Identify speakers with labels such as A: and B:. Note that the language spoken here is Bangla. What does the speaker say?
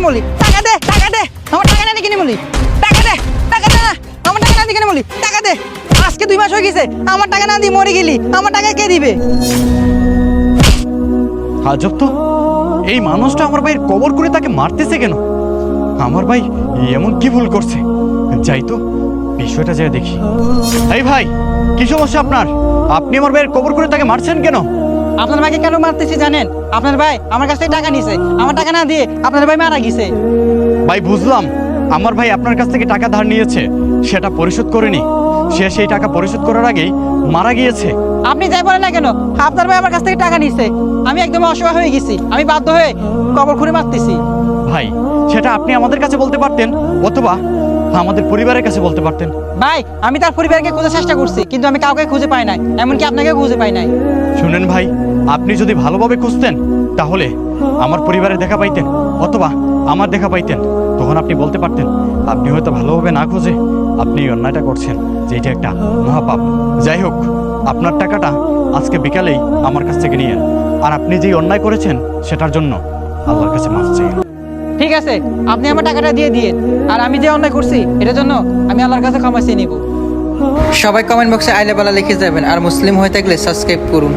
A: বলি? টাকা দে, টাকা দে, আমার টাকা না দিয়ে কিনে বলি? টাকা দে, টাকা দে না, আমার টাকা না দিয়ে কিনে বলি? টাকা দে। আজকে 2 মাস হয়ে গেছে, আমার টাকা না দিয়ে মরে গেলি, আমার টাকা কে দিবে?
B: আজব তো, এই মানুষটা আমার ভাইয়ের কবর করে তাকে মারতেছে কেন? আমার ভাই এমন কি ভুল করছে? যাই তো বিষয়টা যাই দেখি। এই ভাই, কি সমস্যা আপনার? আপনি আমার ভাইয়ের কবর করে তাকে মারছেন কেন?
A: আপনার ভাইকে কেন মারতেছি জানেন? আপনার ভাই আমার কাছ থেকে টাকা নিছে, আমার টাকা না দিয়ে আপনার ভাই মারা গেছে।
B: ভাই বুঝলাম, আমার ভাই আপনার কাছ থেকে টাকা ধার নিয়েছে, সেটা পরিশোধ করেনি। সে সেই টাকা পরিশোধ করার আগেই মারা গিয়েছে।
A: আপনি যাই বলেন না কেন, আপনার ভাই আমার কাছ থেকে টাকা নিছে, আমি একদম অসহায় হয়ে গেছি, আমি বাধ্য হয়ে কবর খুঁড়ে মারতেছি।
B: ভাই, সেটা আপনি আমাদের কাছে বলতে পারতেন, অথবা আমাদের পরিবারের কাছে বলতে পারতেন।
A: ভাই, আমি তার পরিবারকে খোঁজার চেষ্টা করছি, কিন্তু আমি কাউকে খুঁজে পাই নাই, এমনকি আপনাকে খুঁজে পাই নাই।
B: শুনেন ভাই, আপনি যদি ভালোভাবে খুঁজতেন তাহলে আমার পরিবারে দেখা পাইতেন, অথবা আমার দেখা পাইতেন। তখন আপনি বলতে পারতেন। আপনি হয়তো ভালোভাবে না খুঁজে আপনি এই অন্যায়টা করছেন, যে এটা একটা মহাপাপ। যাই হোক, আপনার টাকাটা আজকে বিকালেই আমার কাছ থেকে নিয়েন। আর আপনি যেই অন্যায় করেছেন সেটার জন্য আল্লাহর কাছে মাফ চাই।
A: ঠিক আছে, আপনি আমার টাকাটা দিয়ে দিন, আর আমি যে অন্যায় করছি এটার জন্য আমি আল্লাহর কাছে ক্ষমা চেয়ে নিব। সবাই কমেন্ট বক্সে আইলে বালা লিখে যাবেন, আর মুসলিম হয়ে থাকলে সাবস্ক্রাইব করুন।